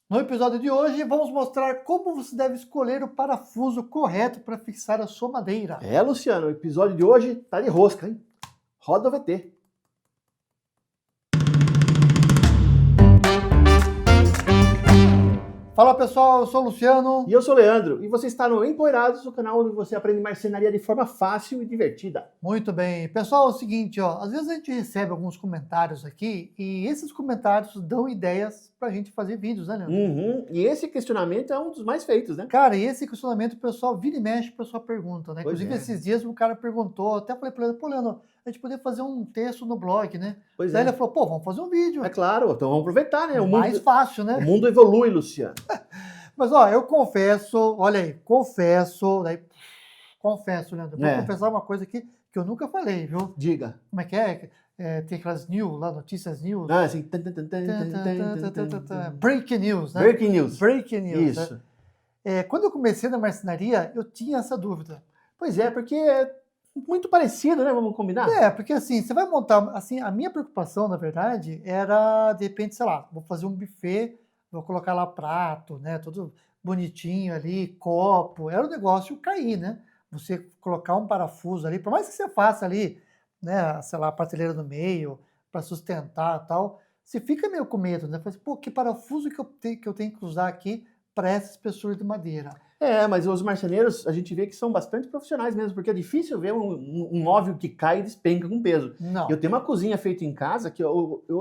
No episódio de hoje, vamos mostrar como você deve escolher o parafuso correto para fixar a sua madeira. Luciano, o episódio de hoje tá de rosca, hein? Roda o VT. Fala pessoal, eu sou o Luciano. E eu sou o Leandro, e você está no Empoeirados, o canal onde você aprende marcenaria de forma fácil e divertida. Muito bem. Pessoal, é o seguinte, ó, às vezes a gente recebe alguns comentários aqui e esses comentários dão ideias pra gente fazer vídeos, né, Leandro? E esse questionamento é um dos mais feitos, né? Cara, e esse questionamento o pessoal vira e mexe, o pessoal pergunta, né? Pois Inclusive é. esses dias um cara perguntou, até falei pra ele, pô, Leandro, a gente poderia fazer um texto no blog, né? Pois Daí é. ele falou, pô, vamos fazer um vídeo. É claro, então vamos aproveitar, né? Mais fácil, O né? mundo evolui, Luciano. Mas, ó, eu confesso, olha aí, confesso, Leandro, vou confessar uma coisa aqui que eu nunca falei, viu? Diga. Como é que é? Tem aquelas news lá, notícias news. Ah, assim. Breaking news, né? Breaking news. Breaking news, Isso. né? Quando eu comecei na marcenaria, eu tinha essa dúvida. Pois é, porque é muito parecido, né? Vamos combinar? Porque assim, você vai montar, assim, a minha preocupação, na verdade, era, de repente, sei lá, vou fazer um buffet, vou colocar lá prato, né, tudo bonitinho ali, copo, era um negócio cair, né? Você colocar um parafuso ali, por mais que você faça ali, né, sei lá, a prateleira no meio, para sustentar e tal, você fica meio com medo, né? Fala assim, pô, que parafuso que eu tenho que usar aqui para essa espessura de madeira? Mas os marceneiros, a gente vê que são bastante profissionais mesmo, porque é difícil ver um móvel que cai e despenca com peso. Não. Eu tenho uma cozinha feita em casa que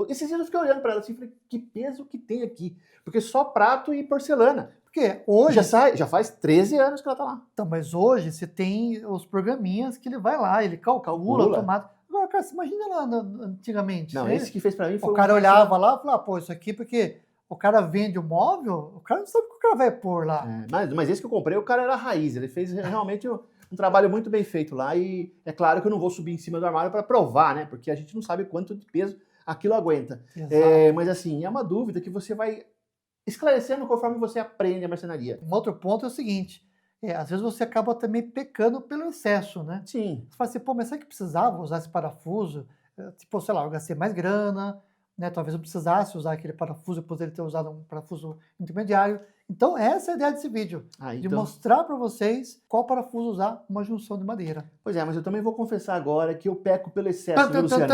esses dias eu fiquei olhando para ela assim e falei, que peso que tem aqui? Porque só prato e porcelana. Porque hoje... Já faz 13 anos que ela tá lá. Então, mas hoje você tem os programinhas que ele vai lá, ele calcula automático. Agora, cara, você imagina lá antigamente. Não, né? esse que fez para mim foi o cara olhava lá e falava, pô, isso aqui porque o cara vende o móvel, o cara não sabe o que o cara vai pôr lá. Mas esse que eu comprei, o cara era raiz, ele fez realmente um trabalho muito bem feito lá e é claro que eu não vou subir em cima do armário para provar, né? Porque a gente não sabe quanto de peso aquilo aguenta. Mas assim, é uma dúvida que você vai esclarecendo conforme você aprende a marcenaria. Um outro ponto é o seguinte, às vezes você acaba também pecando pelo excesso, né? Sim. Você fala assim, pô, mas será que precisava usar esse parafuso? Tipo, sei lá, eu gastei mais grana, né? Talvez eu precisasse usar aquele parafuso, eu poderia ter usado um parafuso intermediário. Então, essa é a ideia desse vídeo, de mostrar para vocês qual parafuso usar uma junção de madeira. Pois é, mas eu também vou confessar agora que eu peco pelo excesso, viu, Luciano?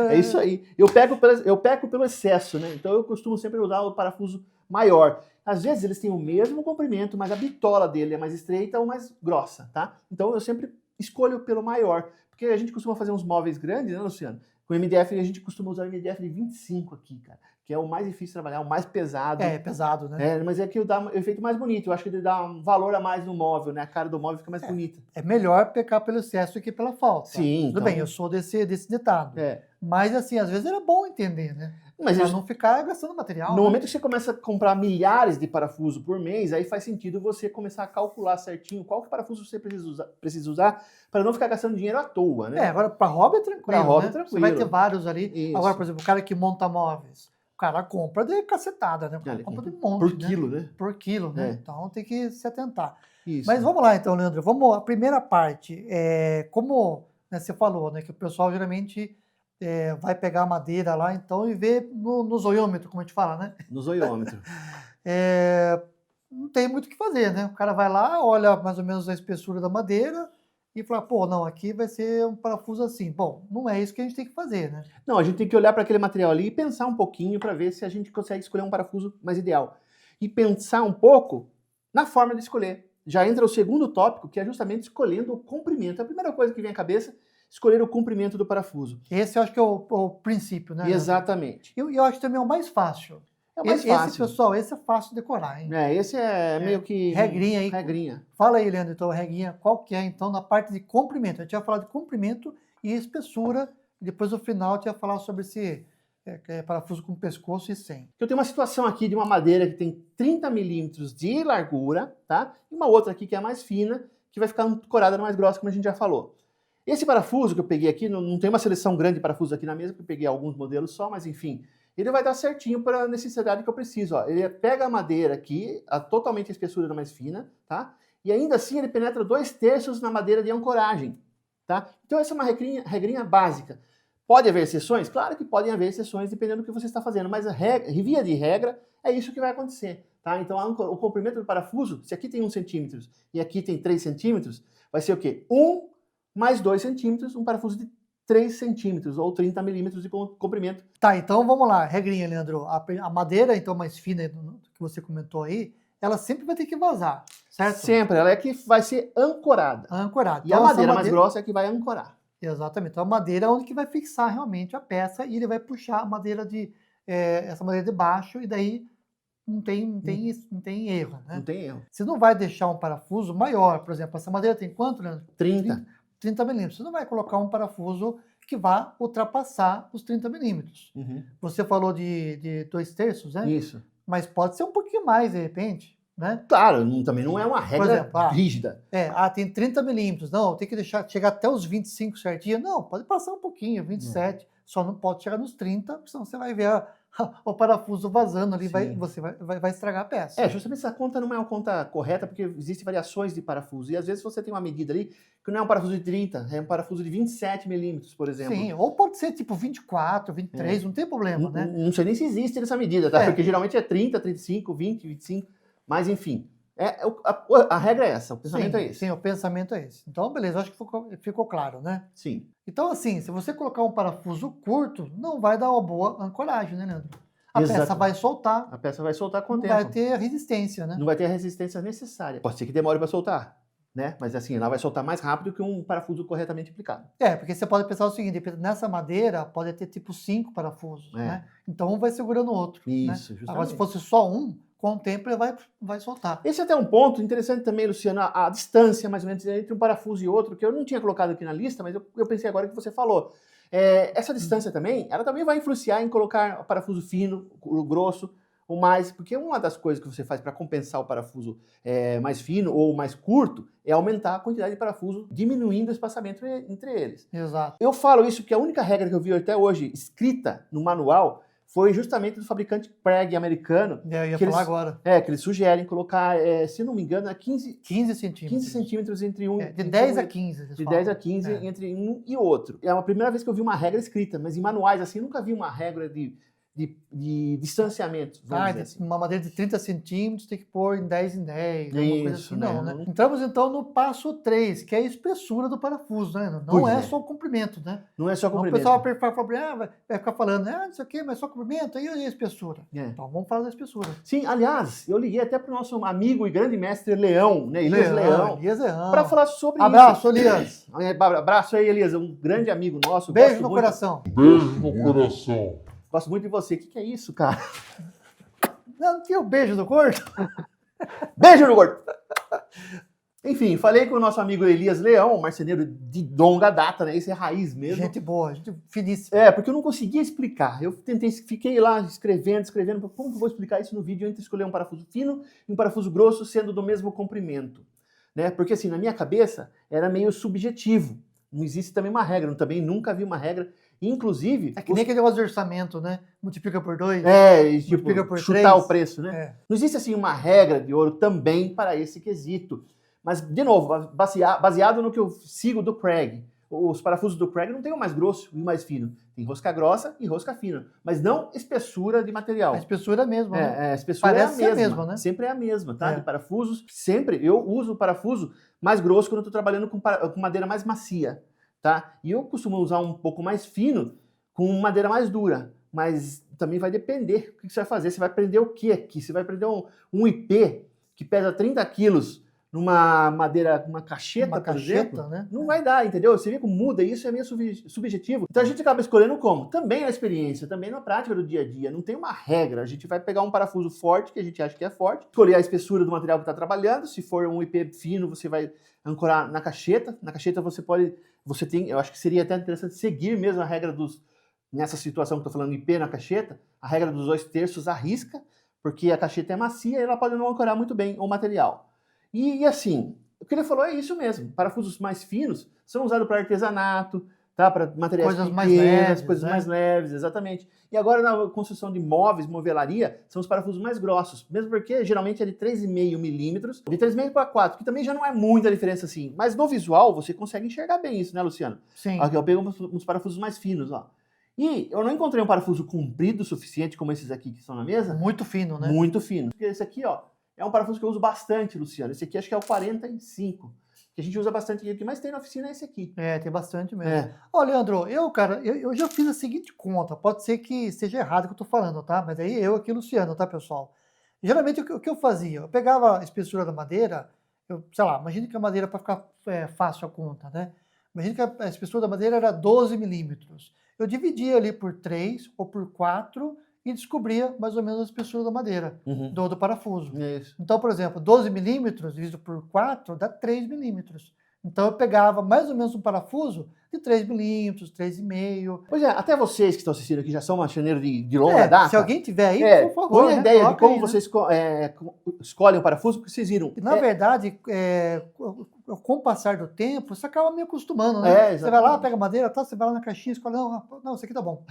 É isso aí. Eu peco pelo excesso, né? Então eu costumo sempre usar o parafuso maior. Às vezes eles têm o mesmo comprimento, mas a bitola dele é mais estreita ou mais grossa, tá? Então eu sempre escolho pelo maior, porque a gente costuma fazer uns móveis grandes, né, Luciano? Com MDF, a gente costuma usar o MDF de 25 aqui, cara, que é o mais difícil de trabalhar, o mais pesado. É pesado, né? Mas é que dá um efeito mais bonito, eu acho que ele dá um valor a mais no móvel, né? A cara do móvel fica mais bonita. É melhor pecar pelo excesso do que pela falta. Sim. Tudo bem, eu sou desse ditado. Mas assim, às vezes era bom entender, né? Pra não ficar gastando material. No momento que você começa a comprar milhares de parafusos por mês, aí faz sentido você começar a calcular certinho qual que parafuso você precisa usar para não ficar gastando dinheiro à toa, né? Agora para hobby é tranquilo. Para hobby né? é tranquilo. Você vai ter vários ali. Isso. Agora, por exemplo, o cara que monta móveis, o cara compra de cacetada, né? O cara compra de monte. Por quilo, né? Por quilo, né? Então tem que se atentar. Isso. Mas vamos lá então, Leandro. A primeira parte, como você falou, né? Que o pessoal geralmente vai pegar a madeira lá então e ver no zoiômetro, como a gente fala, né? No zoiômetro. Não tem muito o que fazer, né? O cara vai lá, olha mais ou menos a espessura da madeira e fala, pô, não, aqui vai ser um parafuso assim. Bom, não é isso que a gente tem que fazer, né? Não, a gente tem que olhar para aquele material ali e pensar um pouquinho para ver se a gente consegue escolher um parafuso mais ideal. E pensar um pouco na forma de escolher. Já entra o segundo tópico, que é justamente escolhendo o comprimento. A primeira coisa que vem à cabeça, escolher o comprimento do parafuso. Esse eu acho que é o princípio, né? Exatamente. E eu acho também o mais fácil. É o mais fácil. Pessoal, esse é fácil de decorar, hein? Esse é meio que... Regrinha aí. Regrinha. Fala aí, Leandro, então, a regrinha, qual que é, então, na parte de comprimento? A gente vai falar de comprimento e espessura, e depois, no final, a gente vai falar sobre esse parafuso com pescoço e sem. Eu tenho uma situação aqui de uma madeira que tem 30 milímetros de largura, tá? E uma outra aqui que é mais fina, que vai ficar corada mais grossa, como a gente já falou. Esse parafuso que eu peguei aqui, não tem uma seleção grande de parafusos aqui na mesa, porque eu peguei alguns modelos só, mas enfim, ele vai dar certinho para a necessidade que eu preciso. Ó. Ele pega a madeira aqui, totalmente a espessura mais fina, tá? E ainda assim ele penetra 2/3 na madeira de ancoragem, tá? Então essa é uma regrinha básica. Pode haver exceções? Claro que podem haver exceções, dependendo do que você está fazendo, mas via de regra, é isso que vai acontecer. Tá? Então, o comprimento do parafuso, se aqui tem 1 centímetro e aqui tem 3 centímetros, vai ser o quê? 1 mais 2 centímetros, um parafuso de 3 centímetros ou 30 milímetros de comprimento. Tá, então vamos lá, regrinha, Leandro. A madeira, então, mais fina que você comentou aí, ela sempre vai ter que vazar, certo? Sempre, ela é que vai ser ancorada. Ancorada. E a madeira mais grossa é que vai ancorar. Exatamente. Então a madeira é onde que vai fixar realmente a peça e ele vai puxar a madeira essa madeira de baixo e daí não tem erro, né? Não tem erro. Você não vai deixar um parafuso maior, por exemplo, essa madeira tem quanto, Leandro? 30. 30 milímetros. Você não vai colocar um parafuso que vá ultrapassar os 30 milímetros. Uhum. Você falou de 2/3, né? Isso. Mas pode ser um pouquinho mais, de repente, né? Claro, também não é uma regra exemplo, rígida. Tem 30 milímetros. Não, tem que deixar chegar até os 25 certinho. Não, pode passar um pouquinho, 27. Só não pode chegar nos 30, senão você vai ver o parafuso vazando ali, você vai estragar a peça. Justamente essa conta não é uma conta correta, porque existem variações de parafuso. E às vezes você tem uma medida ali que não é um parafuso de 30, é um parafuso de 27 milímetros, por exemplo. Sim, ou pode ser tipo 24, 23, não tem problema, né? Não sei nem se existe essa medida, tá? Porque geralmente é 30, 35, 20, 25, mas enfim. A regra é essa, o pensamento é esse. Sim, o pensamento é esse. Então, beleza, acho que ficou claro, né? Sim. Então, assim, se você colocar um parafuso curto, não vai dar uma boa ancoragem, né, Leandro? A peça vai soltar. A peça vai soltar com o não tempo. Não vai ter resistência, né? Não vai ter a resistência necessária. Pode ser que demore para soltar, né? Mas assim, ela vai soltar mais rápido que um parafuso corretamente aplicado. Porque você pode pensar o seguinte, nessa madeira pode ter tipo 5 parafusos, né? Então um vai segurando o outro. Isso, né? justamente. Agora, se fosse só um, com o tempo ele vai soltar. Esse é até um ponto interessante também, Luciano, a distância mais ou menos entre um parafuso e outro, que eu não tinha colocado aqui na lista, mas eu pensei agora que você falou. Essa distância também, ela também vai influenciar em colocar o parafuso fino, o grosso, ou mais, porque uma das coisas que você faz para compensar o parafuso mais fino ou mais curto é aumentar a quantidade de parafuso, diminuindo o espaçamento entre eles. Exato. Eu falo isso porque a única regra que eu vi até hoje escrita no manual foi justamente do fabricante Preg americano. Eu ia falar agora. Que eles sugerem colocar, se não me engano, 15 centímetros. 15 centímetros entre um. De 10 a 15. De 10 a 15 entre um e outro. É a primeira vez que eu vi uma regra escrita, mas em manuais assim, eu nunca vi uma regra de distanciamento. Assim. Uma madeira de 30 centímetros tem que pôr em 10 em 10. Isso, coisa assim, né? não, né? Entramos então no passo 3, que é a espessura do parafuso, né? Não é só o comprimento, né? Não é só o comprimento. O pessoal vai ficar falando, não sei o quê, mas só comprimento, e a espessura? Então vamos falar da espessura. Sim, aliás, eu liguei até para o nosso amigo e grande mestre Leão, né? Elias Leão. para falar sobre Abraço, isso. Elias. Abraço aí, Elias, um grande amigo nosso. Beijo no coração. Beijo no coração. Gosto muito de você. O que é isso, cara? Não tinha o beijo do gordo? Beijo no gordo! Enfim, falei com o nosso amigo Elias Leão, marceneiro de longa data, né? Esse é raiz mesmo. Gente boa, gente finíssima. Porque eu não conseguia explicar. Eu fiquei lá escrevendo, como que eu vou explicar isso no vídeo entre escolher um parafuso fino e um parafuso grosso sendo do mesmo comprimento, né? Porque assim, na minha cabeça era meio subjetivo. Não existe também uma regra, eu também nunca vi uma regra. Inclusive... É que nem aquele negócio de orçamento, né? Multiplica por 2. Multiplica por chutar 3. o preço, né? Não existe assim uma regra de ouro também para esse quesito. Mas, de novo, baseado no que eu sigo do Preg. Os parafusos do Preg não tem o mais grosso e o mais fino. Tem rosca grossa e rosca fina. Mas não espessura de material. A espessura é a mesma, né? A espessura Parece é a mesma. Ser a mesma, né? Sempre é a mesma, tá? De parafusos, sempre eu uso o parafuso mais grosso quando eu estou trabalhando com madeira mais macia. Tá? E eu costumo usar um pouco mais fino com madeira mais dura, mas também vai depender o que você vai fazer. Você vai prender o que aqui? Você vai prender um IP que pesa 30 quilos numa madeira, uma cacheta, por exemplo, né? Não vai dar, entendeu? Você vê como muda, isso é meio subjetivo. Então a gente acaba escolhendo como? Também na experiência, também na prática do dia a dia. Não tem uma regra. A gente vai pegar um parafuso forte, que a gente acha que é forte, escolher a espessura do material que está trabalhando. Se for um IP fino, você vai ancorar na cacheta. Na cacheta eu acho que seria até interessante seguir mesmo a regra nessa situação que eu estou falando, IP na cacheta, a regra dos 2/3 à risca, porque a cacheta é macia e ela pode não ancorar muito bem o material. E assim, o que ele falou é isso mesmo. Parafusos mais finos são usados para artesanato, tá? Para materiais coisas pequenos, coisas mais leves, exatamente. E agora na construção de móveis, movelaria, são os parafusos mais grossos, mesmo porque geralmente é de 3,5 milímetros, de 3,5 para 4, que também já não é muita diferença assim. Mas no visual você consegue enxergar bem isso, né, Luciano? Sim. Aqui eu pego uns parafusos mais finos, ó. E eu não encontrei um parafuso comprido o suficiente, como esses aqui que estão na mesa, Muito fino, né? muito fino. Porque esse aqui, ó, é um parafuso que eu uso bastante, Luciano. Esse aqui acho que é o 45, que a gente usa bastante aqui. O que mais tem na oficina é esse aqui. Tem bastante mesmo. É. Ó, Leandro, eu já fiz a seguinte conta, pode ser que esteja errado o que eu tô falando, tá? Mas aí eu aqui, Luciano, tá, pessoal? Geralmente o que eu fazia? Eu pegava a espessura da madeira, sei lá, imagina que a madeira, para ficar fácil a conta, né? Imagina que a espessura da madeira era 12 milímetros. Eu dividia ali por 3 ou por 4 e descobria mais ou menos a espessura da madeira, do parafuso. Isso. Então, por exemplo, 12 milímetros dividido por 4 dá 3 milímetros. Então eu pegava mais ou menos um parafuso de 3 milímetros, 3,5. Pois é, até vocês que estão assistindo aqui já são marceneiros de longa data. Se alguém tiver aí, por favor, põe a ideia de coloca como aí, né? vocês escolhem o parafuso, porque vocês viram. E, na verdade, com o passar do tempo, você acaba me acostumando, né? Você vai lá, pega madeira, tá, você vai lá na caixinha, escolhe, não, isso aqui tá bom.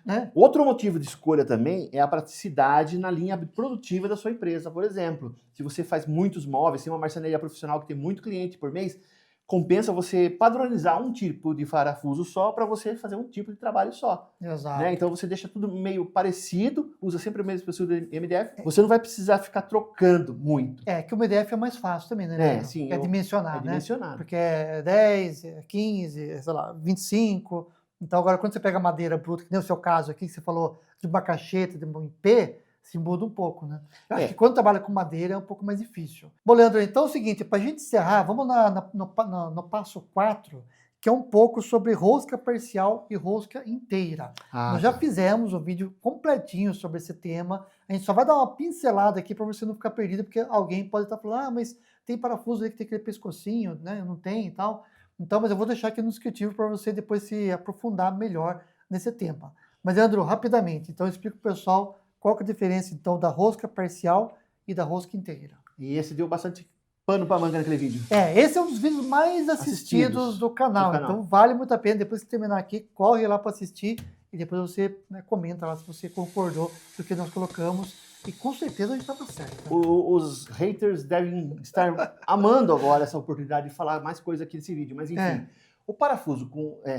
Né? Outro motivo de escolha também é a praticidade na linha produtiva da sua empresa. Por exemplo, se você faz muitos móveis, tem uma marcenaria profissional que tem muito cliente por mês, compensa você padronizar um tipo de parafuso só para você fazer um tipo de trabalho só. Exato. Né? Então você deixa tudo meio parecido, usa sempre a mesma espessura de MDF, você não vai precisar ficar trocando muito. Que o MDF é mais fácil também, né? Sim. Dimensionar, É dimensionado. Né? Porque é 10, 15, sei lá, 25. Então agora quando você pega madeira bruta, que nem o seu caso aqui, que você falou de uma cacheta, de um IP, se muda um pouco, né? Eu acho que quando trabalha com madeira é um pouco mais difícil. Bom, Leandro, então é o seguinte, para a gente encerrar, vamos no passo 4, que é um pouco sobre rosca parcial e rosca inteira. Nós já fizemos um vídeo completinho sobre esse tema, a gente só vai dar uma pincelada aqui para você não ficar perdido, porque alguém pode estar falando, mas tem parafuso aí que tem aquele pescocinho, né? Não tem e tal. Então, mas eu vou deixar aqui no descritivo para você depois se aprofundar melhor nesse tema. Mas, Leandro, rapidamente, então eu explico para o pessoal qual que é a diferença, então, da rosca parcial e da rosca inteira. E esse deu bastante pano para manga naquele vídeo. Esse é um dos vídeos mais assistidos do canal. Então, vale muito a pena. Depois que terminar aqui, corre lá para assistir e depois você comenta lá se você concordou com o que nós colocamos. E com certeza a gente estava certo. Né? Os haters devem estar amando agora essa oportunidade de falar mais coisa aqui nesse vídeo. Mas, enfim, o parafuso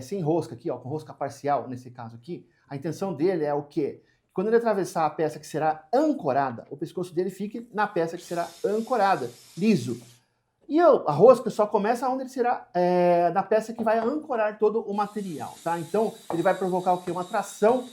sem rosca aqui, ó, com rosca parcial, nesse caso aqui, a intenção dele é o quê? Quando ele atravessar a peça que será ancorada, o pescoço dele fique na peça que será ancorada, liso. E a rosca só começa onde ele será na peça que vai ancorar todo o material, tá? Então, ele vai provocar o quê? Uma tração,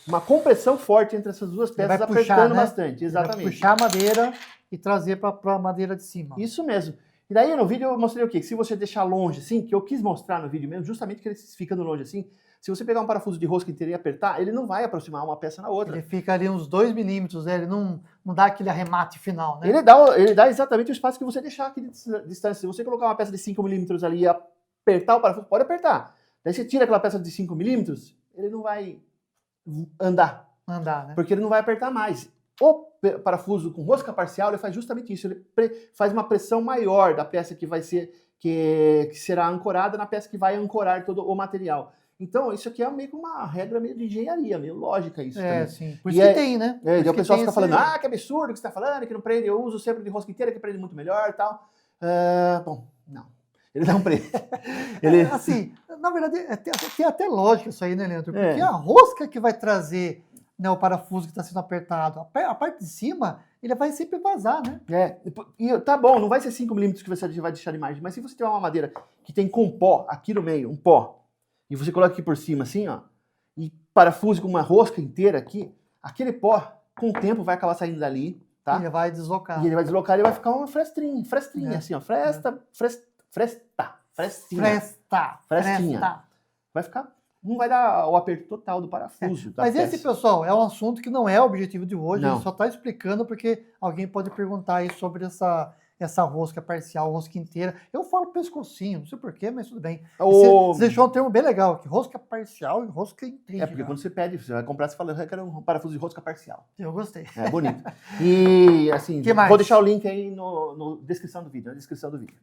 uma compressão forte entre essas duas peças, apertando bastante. Exatamente. Ele vai puxar a madeira e trazer para a madeira de cima. Isso mesmo. E daí no vídeo eu mostrei o quê? Que se você deixar longe assim, que eu quis mostrar no vídeo mesmo, justamente que ele fica longe assim, se você pegar um parafuso de rosca inteiro e apertar, ele não vai aproximar uma peça na outra. Ele fica ali uns 2 milímetros, né? Ele não dá aquele arremate final, né? Ele dá exatamente o espaço que você deixar aqui de distância. Se você colocar uma peça de 5 milímetros ali e apertar o parafuso, pode apertar. Daí você tira aquela peça de 5 milímetros, ele não vai andar. Né? Porque ele não vai apertar mais. O parafuso com rosca parcial, ele faz justamente isso. Ele faz uma pressão maior da peça que vai ser, que será ancorada na peça que vai ancorar todo o material. Então, isso aqui é meio que uma regra meio de engenharia, meio lógica isso também. Sim. Por isso que tem, né? E aí o pessoal fica falando, que absurdo que você está falando, que não prende, eu uso sempre de rosca inteira, que prende muito melhor e tal. Bom, não. Ele não prende. Assim, na verdade, tem até lógica isso aí, né, Leandro? Porque a rosca que vai trazer, né, o parafuso que está sendo apertado, a parte de cima, ele vai sempre vazar, né? E tá bom, não vai ser 5 milímetros que você vai deixar de margem, mas se você tiver uma madeira que tem com pó aqui no meio, um pó, e você coloca aqui por cima assim, ó, e parafuse com uma rosca inteira aqui, aquele pó, com o tempo, vai acabar saindo dali, tá? Ele vai deslocar. E ele vai deslocar, ele vai ficar uma frestinha, assim, ó, frestinha. Vai ficar, não vai dar o aperto total do parafuso. Mas esse, pessoal, é um assunto que não é o objetivo de hoje, a gente só está explicando porque alguém pode perguntar aí sobre essa rosca parcial, rosca inteira. Eu falo pescocinho, não sei porquê, mas tudo bem. Você deixou um termo bem legal aqui, rosca parcial e rosca inteira. Porque quando você pede, você vai comprar, você fala, eu quero um parafuso de rosca parcial. Eu gostei. É bonito. E assim, vou deixar o link aí na descrição do vídeo.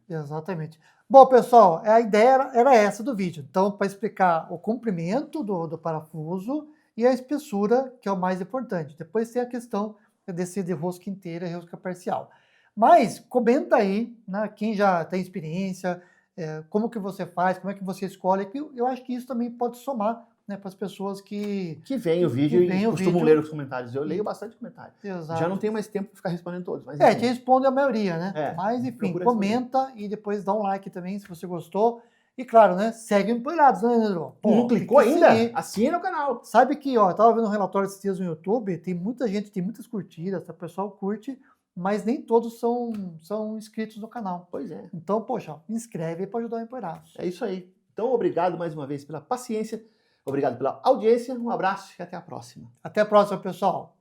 Exatamente. Bom, pessoal, a ideia era essa do vídeo. Então, para explicar o comprimento do parafuso e a espessura, que é o mais importante. Depois tem a questão de rosca inteira e rosca parcial. Mas comenta aí, né, quem já tem experiência, como que você faz, como é que você escolhe, que eu acho que isso também pode somar, né, para as pessoas que... Que veem o vídeo veem e o costumam vídeo. ler os comentários. Eu leio bastante comentário. Exato. Já não tenho mais tempo para ficar respondendo todos. Mas Te enfim. responde a maioria, né? É, Mas, enfim, procura comenta e depois dá um like também, se você gostou. E, claro, né, segue o Empoeirados, né, Leandro? Pô, Não tem clicou que ainda? seguir. Assina o canal. Sabe que, ó, eu tava vendo um relatório esses dias no YouTube, tem muita gente, tem muitas curtidas, o pessoal curte, mas nem todos são inscritos no canal. Pois é. Então, poxa, inscreve aí para ajudar o Empoeirados. É isso aí. Então, obrigado mais uma vez pela paciência. Obrigado pela audiência. Um abraço e até a próxima. Até a próxima, pessoal.